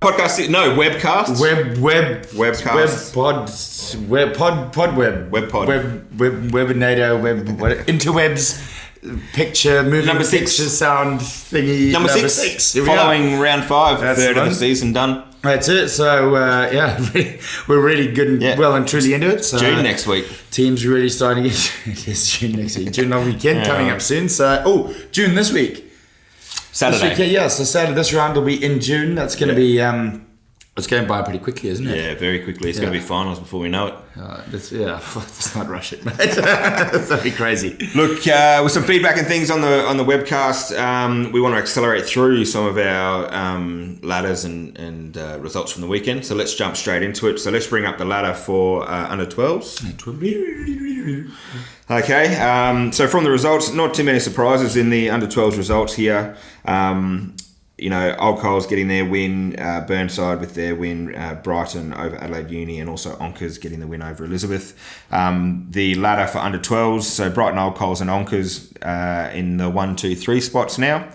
Podcast? No, webcast. Webcast. Webinator. Interwebs. Moving Number 6. picture, sound thingy. Number 6. Following round 5, third of the season done. That's it. So we're really good and well and truly into it. So, June next week. Teams really starting to get June next week. June long weekend coming up soon. So June this week. Saturday. This week, so Saturday. This round will be in June. That's going to be. It's going by pretty quickly, isn't it? Yeah, very quickly. It's going to be finals before we know it. Let's not rush it, mate. That'd be crazy. Look, with some feedback and things on the webcast, we want to accelerate through some of our ladders and results from the weekend. So let's jump straight into it. So let's bring up the ladder for under 12s. Okay, so from the results, not too many surprises in the under 12s results here. Old Coles getting their win, Burnside with their win, Brighton over Adelaide Uni, and also Onkers getting the win over Elizabeth. The ladder for under 12s, so Brighton, Old Coles and Onkers in the 1, 2, 3 spots now,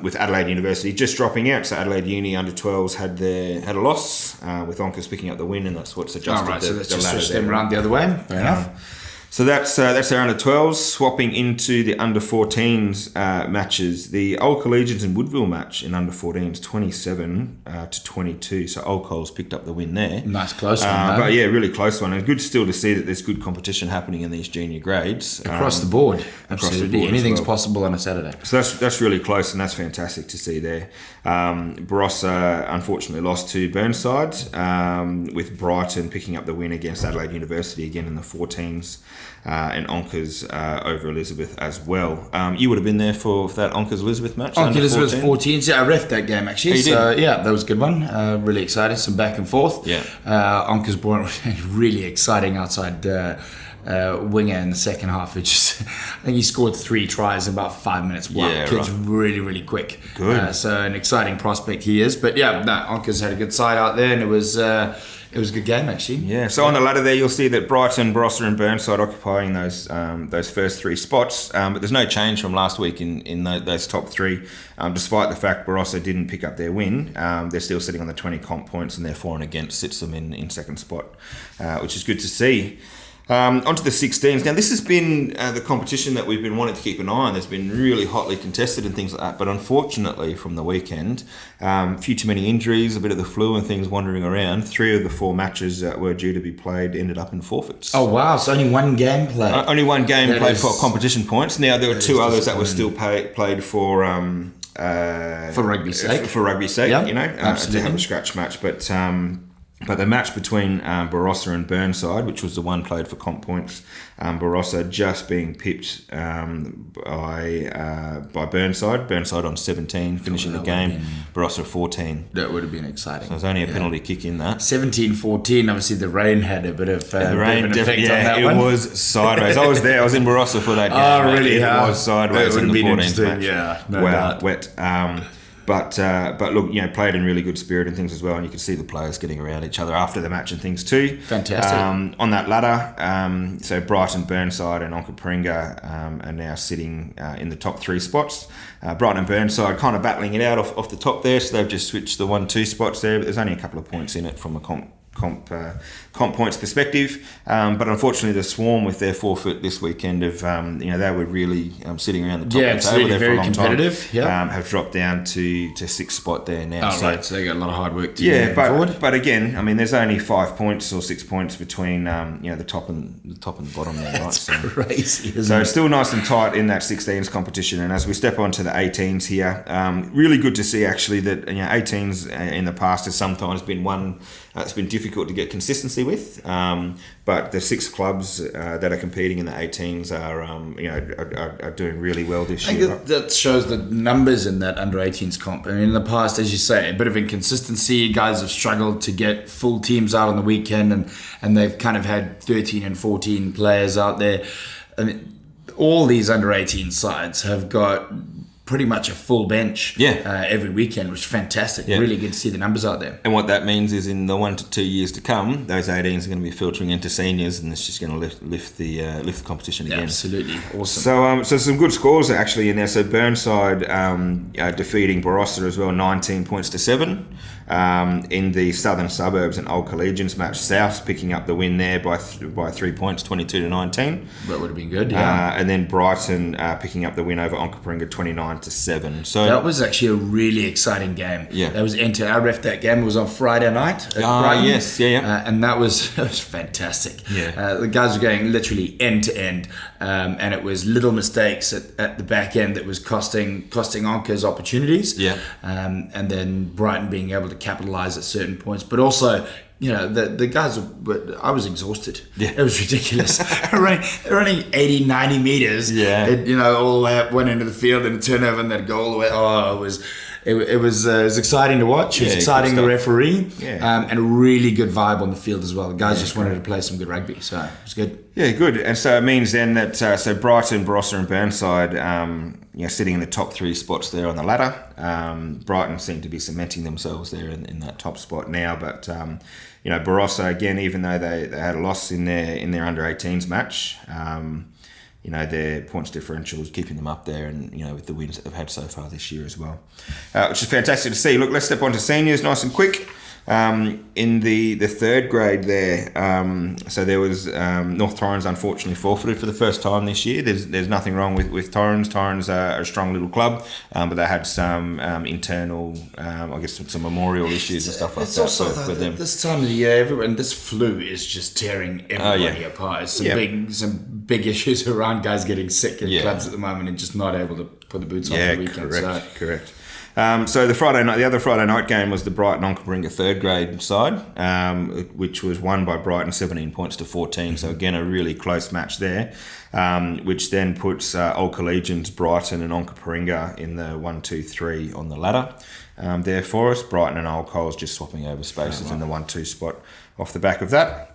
with Adelaide University just dropping out. So Adelaide Uni under 12s had a loss, with Onkers picking up the win, and that's what's adjusted so let's just ladder switch them around the other way. Fair enough. So that's our under 12s. Swapping into the under 14s matches, the Old Collegians and Woodville match in under 14s, 27 to 22. So Old Coles picked up the win there. Nice close one, but yeah, really close one. And good still to see that there's good competition happening in these junior grades across the board. Absolutely, anything's possible on a Saturday. So that's really close, and that's fantastic to see there. Barossa unfortunately lost to Burnside, with Brighton picking up the win against Adelaide University again in the 14s. And Onkers over Elizabeth as well. You would have been there for that Onkers Elizabeth match. Onkers Elizabeth 14s. Yeah, I reffed that game actually. That was a good one. Really exciting. Some back and forth. Yeah. Onkers brought really exciting outside winger in the second half. I think he scored 3 tries in about 5 minutes. Wow, kid's really, really quick. Good. So an exciting prospect he is. But Onkers had a good side out there, and it was a good game actually. Yeah. So on the ladder there, you'll see that Brighton, Barossa, and Burnside occupying those first 3 spots. But there's no change from last week in those top 3. Despite the fact Barossa didn't pick up their win, they're still sitting on the 20 comp points, and their for and against sits them in second spot, which is good to see. Onto the 16s. Now, this has been the competition that we've been wanting to keep an eye on. There's been really hotly contested and things like that. But unfortunately, from the weekend, a few too many injuries, a bit of the flu and things wandering around. 3 of the 4 matches that were due to be played ended up in forfeits. Oh, wow. So only one game played. Only one game played for competition points. Now, there were 2 others that were still played for rugby's sake. For rugby's sake, absolutely. to have a scratch match. But the match between Barossa and Burnside, which was the one played for comp points, Barossa just being pipped by Burnside. Burnside on 17, finishing the game. Barossa 14. That would have been exciting. So there's only a penalty kick in that. 17-14. Obviously, the rain had a bit of the rain. effect on that one. It was sideways. I was there. I was in Barossa for that game. Oh, really? It was sideways in the 14th match. Yeah, no doubt. Wet. But look, played in really good spirit and things as well, and you could see the players getting around each other after the match and things too. Fantastic. On that ladder, so Brighton, Burnside, and Onkaparinga are now sitting in the top 3 spots. Brighton and Burnside kind of battling it out off the top there, so they've just switched the 1-2 spots there, but there's only a couple of points in it from a comp points perspective, but unfortunately the Swarm with their forfeit this weekend they were really sitting around the top of the table there for a long competitive, time. Have dropped down to 6th spot there now. So they got a lot of hard work to do forward. But again, I mean, there's only 5 points or 6 points between the top and the bottom there, right? So crazy. So it's still nice and tight in that 16s competition, and as we step onto the 18s here, really good to see actually that 18s in the past has sometimes been one. It's been difficult to get consistency with, but the 6 clubs that are competing in the 18s are doing really well this year. I think that shows the numbers in that under 18s comp. I mean, in the past, as you say, a bit of inconsistency. Guys have struggled to get full teams out on the weekend, and they've kind of had 13 and 14 players out there. I mean, all these under 18 sides have got pretty much a full bench every weekend, which is fantastic. Yeah. Really good to see the numbers out there. And what that means is in the 1 to 2 years to come, those 18s are going to be filtering into seniors, and it's just going to lift the competition again. Absolutely awesome. So some good scores actually in there. So Burnside defeating Barossa as well, 19 points to 7. In the Southern Suburbs and Old Collegians match, South picking up the win there by 3 points, 22 to 19. That would have been good, yeah. And then Brighton picking up the win over Onkaparinga, 29 to 7. So that was actually a really exciting game. Yeah, that was enter. I ref that game. It was on Friday night. Yes, and that was fantastic. Yeah, the guys were going literally end to end, and it was little mistakes at the back end that was costing Onka's opportunities. Yeah, and then Brighton being able to capitalise at certain points, but also, you know, the guys I was exhausted. Yeah, it was ridiculous. They're running 80, 90 meters. Yeah, all the way up one end of the field and a turnover and then go all the way. Oh, it was exciting to watch. It was exciting to referee. Yeah, and a really good vibe on the field as well. The guys just wanted to play some good rugby, so it was good. Yeah, good. And so it means then that so Brighton, Barossa and Burnside, sitting in the top 3 spots there on the ladder. Brighton seem to be cementing themselves there in that top spot now. But Barossa again, even though they had a loss in their under 18s match, their points differential is keeping them up there, and with the wins that they've had so far this year as well, which is fantastic to see. Look, let's step on to seniors nice and quick. In the third grade there, so there was North Torrens unfortunately forfeited for the first time this year. There's nothing wrong with Torrens. Torrens are a strong little club, but they had some internal, some memorial issues and stuff like that. It's also for them. This time of the year, this flu is just tearing everybody apart. It's some big issues around guys getting sick in clubs at the moment and just not able to put the boots on for the weekend. Correct. So the other Friday night game was the Brighton Onkaparinga third grade side, which was won by Brighton 17 points to 14. So again, a really close match there, which then puts Old Collegians, Brighton and Onkaparinga in the 1, 2, 3 on the ladder. There for us, Brighton and Old Coles just swapping over spaces in the 1, 2 spot off the back of that.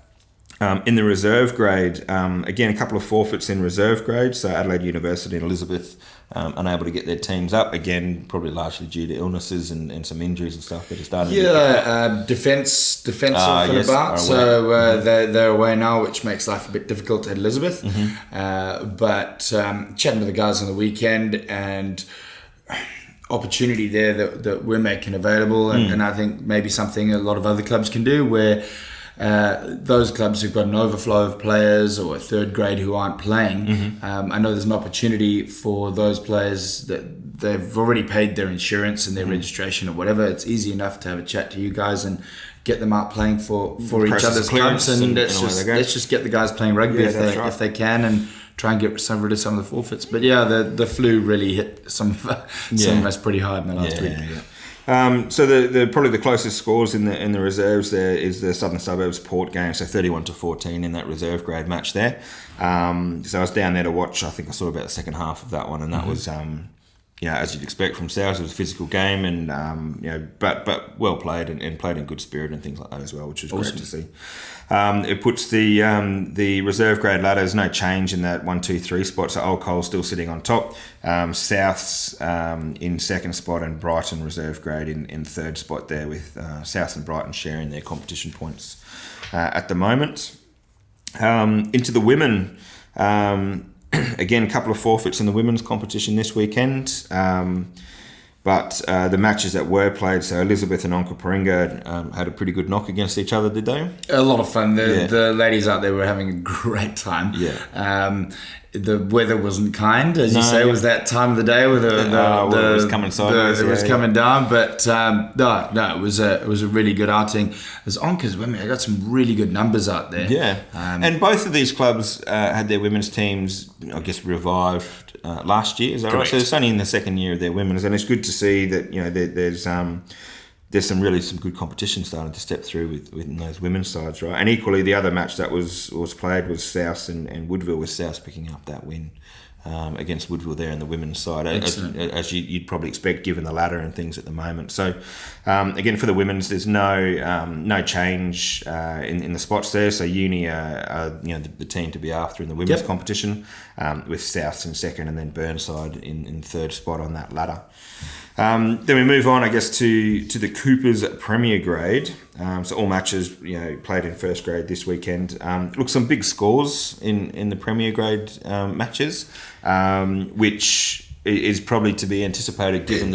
In the reserve grade, again, a couple of forfeits in reserve grade. So Adelaide University and Elizabeth unable to get their teams up. Again, probably largely due to illnesses and some injuries and stuff that are starting to get defence off and about. So they're away now, which makes life a bit difficult at Elizabeth. Mm-hmm. But chatting to the guys on the weekend and opportunity there that we're making available, and I think maybe something a lot of other clubs can do, where those clubs who've got an overflow of players or a third grade who aren't playing, I know there's an opportunity for those players that they've already paid their insurance and their registration or whatever. It's easy enough to have a chat to you guys and get them out playing for each other's clubs, and let's just get the guys playing rugby if they can, and try and get rid of some of the forfeits. But the flu really hit some of us pretty hard in the last week. So the probably the closest scores in the reserves there is the Southern Suburbs Port game, so 31 to 14 in that reserve grade match there. So I was down there to watch. I think I saw about the second half of that one, and that was as you'd expect from South, it was a physical game, and but well played and played in good spirit and things like that as well, which was great to see. It puts the reserve grade ladders, no change in that 1, 2, 3 spots. So Old Cole's still sitting on top. South's in second spot, and Brighton reserve grade in third spot there, with South and Brighton sharing their competition points at the moment. Into the women, again, a couple of forfeits in the women's competition this weekend. But the matches that were played, so Elizabeth and Onkaparinga had a pretty good knock against each other, did they? A lot of fun. The ladies out there were having a great time. The weather wasn't kind, as you say. It was that time of the day where it was coming sideways. It was coming down, but it was a really good outing. As Onka's women, I got some really good numbers out there. Yeah, and both of these clubs had their women's teams, I guess, revived last year. Is that right? So it's only in the second year of their women's, and it's good to see that there's some good competition starting to step through within those women's sides, right? And equally, the other match that was played was South and Woodville, with South picking up that win against Woodville there in the women's side, as you'd probably expect given the ladder and things at the moment. So again, for the women's, there's no change in the spots there. So Uni are the team to be after in the women's competition, with Souths in second and then Burnside in third spot on that ladder. Then we move on, I guess, to the Coopers Premier Grade. So all matches, played in first grade this weekend. Look, some big scores in the Premier Grade matches, which is probably to be anticipated given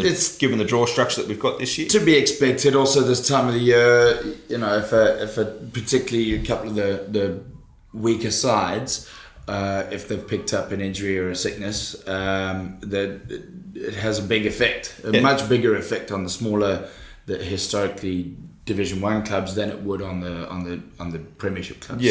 the draw structure that we've got this year. To be expected. Also, this time of the year, if particularly a couple of the weaker sides, if they've picked up an injury or a sickness, that it has a big effect, a much bigger effect on the smaller, the historically Division 1 clubs than it would on the Premiership clubs.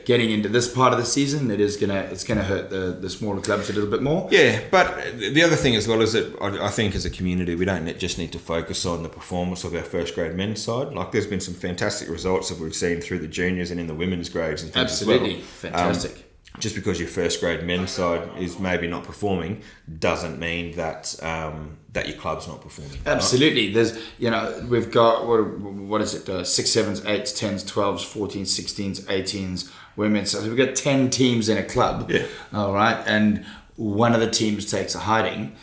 Getting into this part of the season, it's gonna hurt the smaller clubs a little bit more. Yeah, but the other thing as well is that I think as a community we don't just need to focus on the performance of our first grade men's side. Like, there's been some fantastic results that we've seen through the juniors and in the women's grades and things Absolutely, as well. fantastic. Just because your first grade men's side is maybe not performing doesn't mean that that your club's not performing. Absolutely. Right? There's, we've got, what is it, 6, 7s, 8s, 10s, 12s, 14s, 16s, 18s, women. So we've got 10 teams in a club. Yeah. All right. And one of the teams takes a hiding.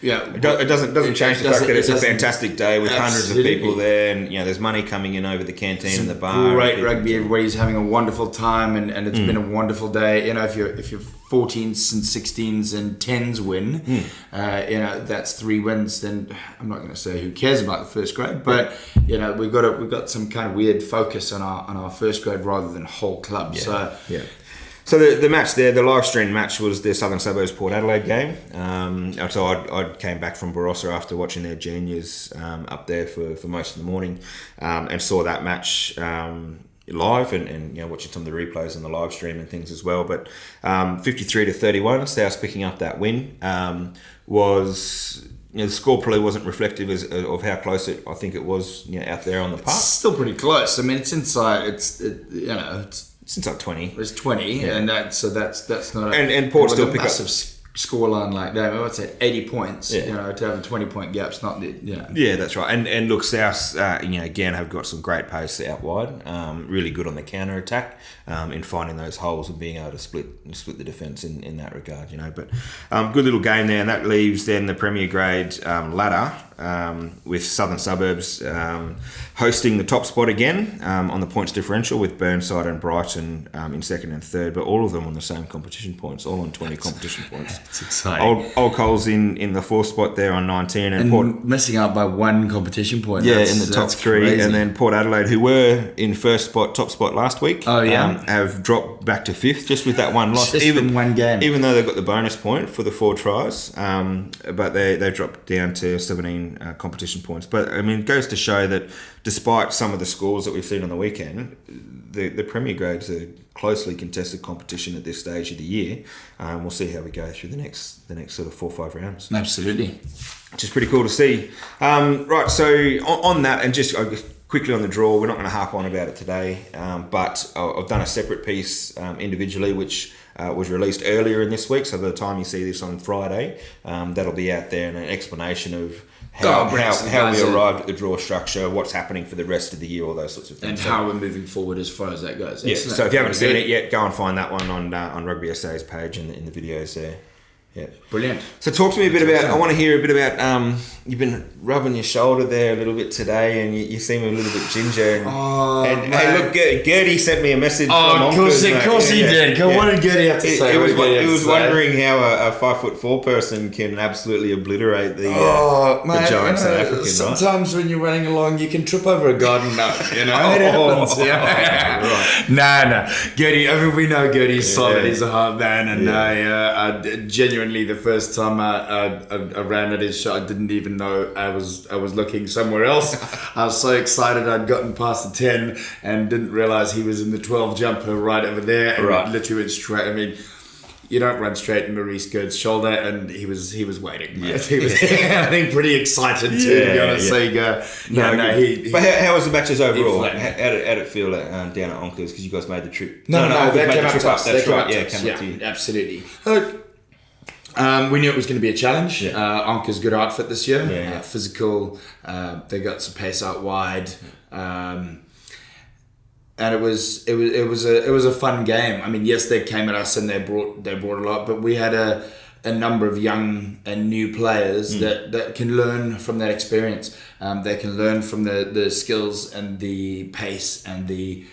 Yeah, it doesn't change the fact that it's a fantastic day with hundreds of people there, and there's money coming in over the canteen and the bar. Great rugby, everybody's having a wonderful time, and it's been a wonderful day. If your 14s and 16s and 10s win, that's 3 wins. Then I'm not going to say who cares about the first grade, but we've got some kind of weird focus on our first grade rather than whole club. So the match there, the live stream match, was the Southern Suburbs Port Adelaide game. So I came back from Barossa after watching their juniors up there for most of the morning, and saw that match live and watching some of the replays on the live stream and things as well. But 53-31, South picking up that win, was. The score probably wasn't reflective of how close I think it was out there on the park. It's still pretty close. I mean, it's inside. It's inside 20. It's 20, and that's not. And Port still pick up scoreline like that. What's it? 80 points. To have a 20-point gap's not the. Yeah, that's right. And look, South again have got some great pace out wide. Really good on the counter attack, in finding those holes and being able to split the defence in that regard. But good little game there, and that leaves then the Premier Grade ladder. With Southern Suburbs hosting the top spot again on the points differential, with Burnside and Brighton in second and third, but all of them on the same competition points, all on 20 competition points. It's exciting. Old Coles in the fourth spot there on 19, and Port missing out by 1 competition point. Yeah, in the top 3, crazy. And then Port Adelaide, who were in top spot last week, have dropped back to 5th just with that one loss. Just in one game, even though they got the bonus point for the 4 tries, but they dropped down to 17 competition points. But I mean, it goes to show that despite some of the scores that we've seen on the weekend, the Premier Grade's a closely contested competition at this stage of the year. We'll see how we go through the next sort of 4 or 5 rounds. Absolutely, which is pretty cool to see. Right, so on that, and just quickly on the draw, we're not going to harp on about it today, but I've done a separate piece individually, which was released earlier in this week. So by the time you see this on Friday, that'll be out there, and an explanation of how we arrived at the draw structure, what's happening for the rest of the year, all those sorts of things. And how we're moving forward as far as that goes. Yeah, so if you haven't seen it yet, go and find that one on Rugby SA's page in the videos there. Yeah, brilliant. So talk to me a bit about. I want to hear a bit about. You've been rubbing your shoulder there a little bit today, and you seem a little bit ginger. And hey, look, Gertie sent me a message. Of course he did. What did Gertie have to say? He was wondering how a 5'4" person can absolutely obliterate the giants in Africa. Sometimes when you're running along, you can trip over a garden nut. It happens. Right. Nah. Gertie. I mean, we know Gertie's solid. He's a hard man, and I genuinely. The first time I ran at his shot, I didn't even know I was looking somewhere else. I was so excited I'd gotten past the 10 and didn't realise he was in the 12 jumper right over there, and literally went straight. I mean, you don't run straight into Rhys Gurd's shoulder, and he was waiting. Yeah. He was, I think, pretty excited to be honest. So you go, But how was the matches overall? How did it feel down at Onkers? Because you guys made the trip. No, they came up to us. That's right. Yeah, came up to you. Absolutely. We knew it was going to be a challenge. Anker's good outfit this year. Physical. They got some pace out wide, and it was a fun game. I mean, yes, they came at us and they brought a lot, but we had a number of young and new players that can learn from that experience. They can learn from the skills and the pace and the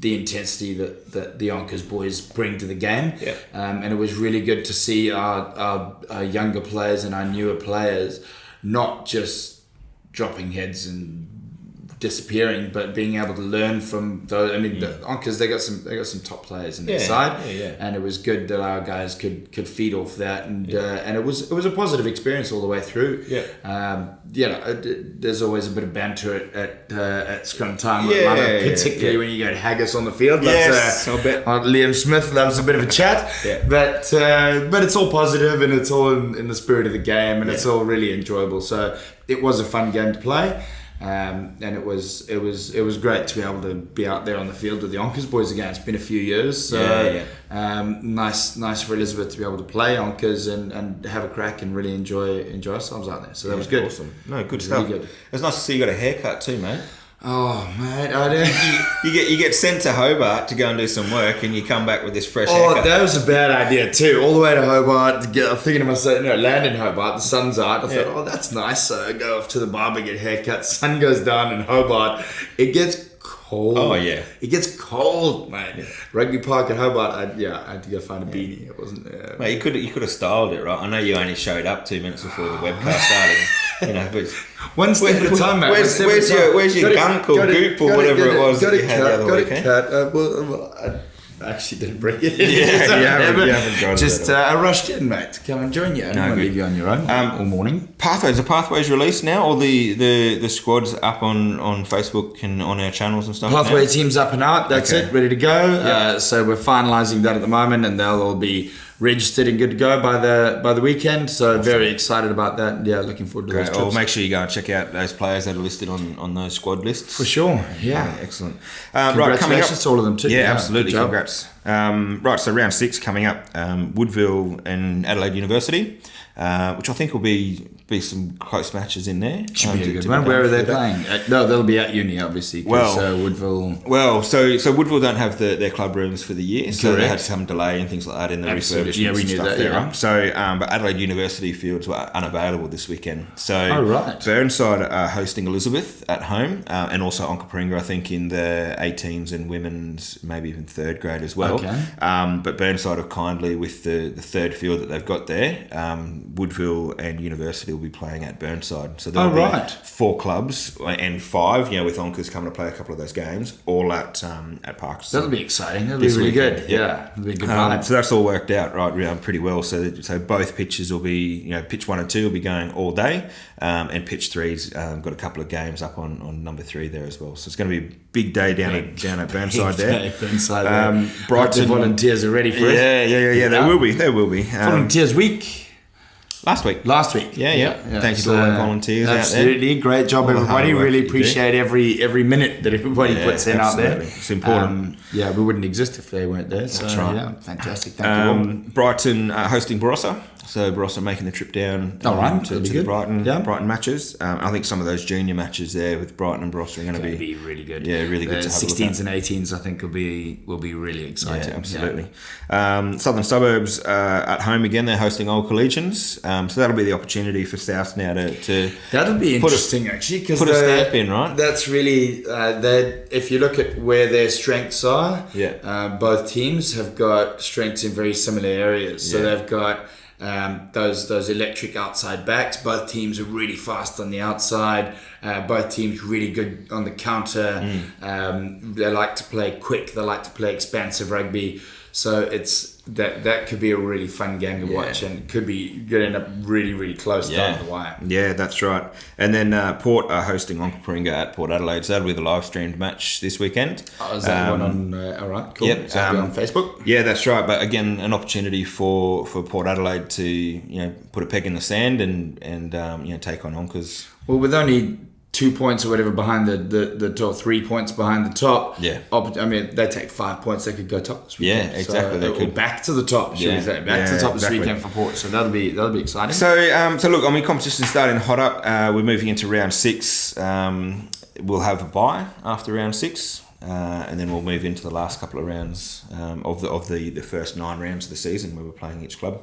intensity that the Yonkers boys bring to the game. And it was really good to see our younger players and our newer players not just dropping heads and disappearing, but being able to learn from those. I mean, the Yonkers, they got some top players in their side, and it was good that our guys could feed off that, and it was a positive experience all the way through. There's always a bit of banter at scrum time, particularly when you got Haggis on the field. Yes, I'll bet. Liam Smith loves a bit of a chat, but it's all positive and it's all in the spirit of the game, and it's all really enjoyable. So it was a fun game to play. And it was great to be able to be out there on the field with the Yonkers boys again. It's been a few years, so nice for Elizabeth to be able to play Yonkers and have a crack and really enjoy ourselves out there. So that was good. Awesome. No, good stuff. Really good. It's nice to see you got a haircut too, mate. Oh, mate, I don't. You get sent to Hobart to go and do some work, and you come back with this fresh haircut. Oh, that was a bad idea too. All the way to Hobart. I'm thinking to myself, land in Hobart. The sun's out. I thought, that's nice. So I go off to the barber, get a haircut. Sun goes down in Hobart. It gets cold. Oh yeah, it gets cold, mate. Yeah. Rugby Park in Hobart. I had to go find a beanie. It wasn't. Mate, you could have styled it, right? I know you only showed up 2 minutes before the webcast started. But one step at a time, mate. Where's your gunk or goop or whatever it was that you had the other weekend? I actually didn't bring it. You haven't got it. I rushed in, mate, to come and join you. I didn't want to leave you on your own all morning. Pathways. The Pathways released now? All the squads up on Facebook and on our channels and stuff? Pathway team's up and out. That's it. Ready to go. So we're finalising that at the moment, and they'll all be registered and good to go by the weekend. So very excited about that. Yeah, looking forward to those trips. Well, make sure you go and check out those players that are listed on those squad lists. For sure. Yeah. Excellent. Congratulations to all of them too. Yeah, absolutely. Congrats. Right, so round 6 coming up. Woodville and Adelaide University, which I think will be some close matches in there. Should be a good one. Where are they playing? No, they'll be at uni, obviously. Woodville. Well, so Woodville don't have their club rooms for the year, so they had some delay and things like that in the refurbishments. Yeah, we knew that. Yeah. So, but Adelaide University fields were unavailable this weekend. So, right. Burnside are hosting Elizabeth at home, and also Onkaparinga, I think, in the 18s and women's, maybe even third grade as well. Okay. But Burnside are kindly with the third field that they've got there. Woodville and University will be playing at Burnside. So there'll be 4 clubs and 5, with Onkers coming to play a couple of those games, all at Parks. That'll be exciting. That'll be really good. Yeah, it'll be a good vibe. So that's all worked out pretty well. So both pitches will be, pitch 1 and 2 will be going all day, and pitch 3's got a couple of games up on number 3 there as well. So it's going to be a big day down at Burnside there. Brighton volunteers are ready for it. Yeah. They will be. Volunteers week. Last week. Yeah. Thank you to all our volunteers out there. Absolutely. Great job, everybody. Really appreciate every minute that everybody puts in out there. It's important. We wouldn't exist if they weren't there. So, that's right. Fantastic. Thank you all. Brighton hosting Barossa. So Barossa making the trip down to the Brighton matches. I think some of those junior matches there with Brighton and Barossa are going to be really good. Yeah, really good to have 16s and 18s, I think, will be really exciting. Yeah, absolutely. Yeah. Southern Suburbs at home again. They're hosting Old Collegians. So that'll be the opportunity for South now to that'll be interesting actually, because put a stamp in, right? That's really if you look at where their strengths are. Both teams have got strengths in very similar areas. So they've got those electric outside backs. Both teams are really fast on the outside. Both teams really good on the counter. They like to play quick. They like to play expansive rugby. So it's that could be a really fun game to watch, and could end up really, really close down the wire. Yeah, that's right. And then Port are hosting Onkaparinga at Port Adelaide. So that'll be the live streamed match this weekend. Is that one on? All right, cool. Yep, on Facebook. Yeah, that's right. But again, an opportunity for Port Adelaide to put a peg in the sand and take on Onkers. Well, with only 2 points or whatever behind the top, 3 points behind the top. Yeah. I mean, they take 5 points, they could go top this weekend. Yeah, exactly. They could. Back to the top, should we say? Back to the top this weekend for Port. So that'll be exciting. So look, I mean, competition's starting hot up. We're moving into round 6. We'll have a bye after round 6, and then we'll move into the last couple of rounds of the first 9 rounds of the season where we're playing each club.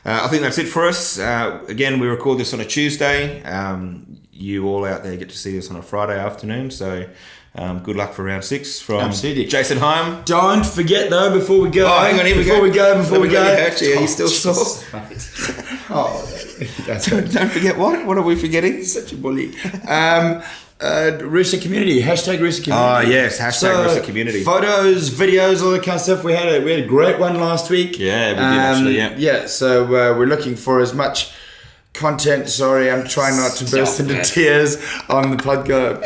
I think that's it for us. Again, we record this on a Tuesday. You all out there get to see this on a Friday afternoon. So good luck for round 6 from Absolutely. Jason Heim. Don't forget though, before we go. Oh, hang on, Before we go. Actually, are you still sore? Don't forget what? What are we forgetting? Such a bully. Rooster community, hashtag Rooster community. Oh yes, hashtag Rooster community. Photos, videos, all that kind of stuff. We had a great one last week. Yeah, we did actually. Yeah. So we're looking for as much content. Sorry, I'm trying not to burst into tears on the podcast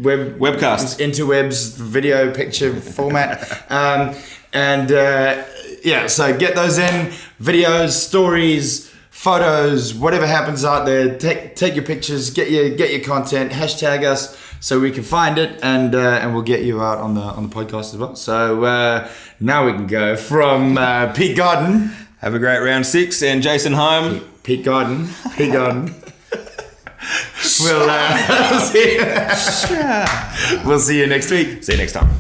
webcast, interwebs, video, picture format. So get those in, videos, stories, photos, whatever happens out there. Take your pictures, get your content, hashtag us so we can find it, and we'll get you out on the podcast as well. So now we can go from Pete Garden. Have a great round 6, and Jason Heim. Pete Garden. We'll see you next week. See you next time.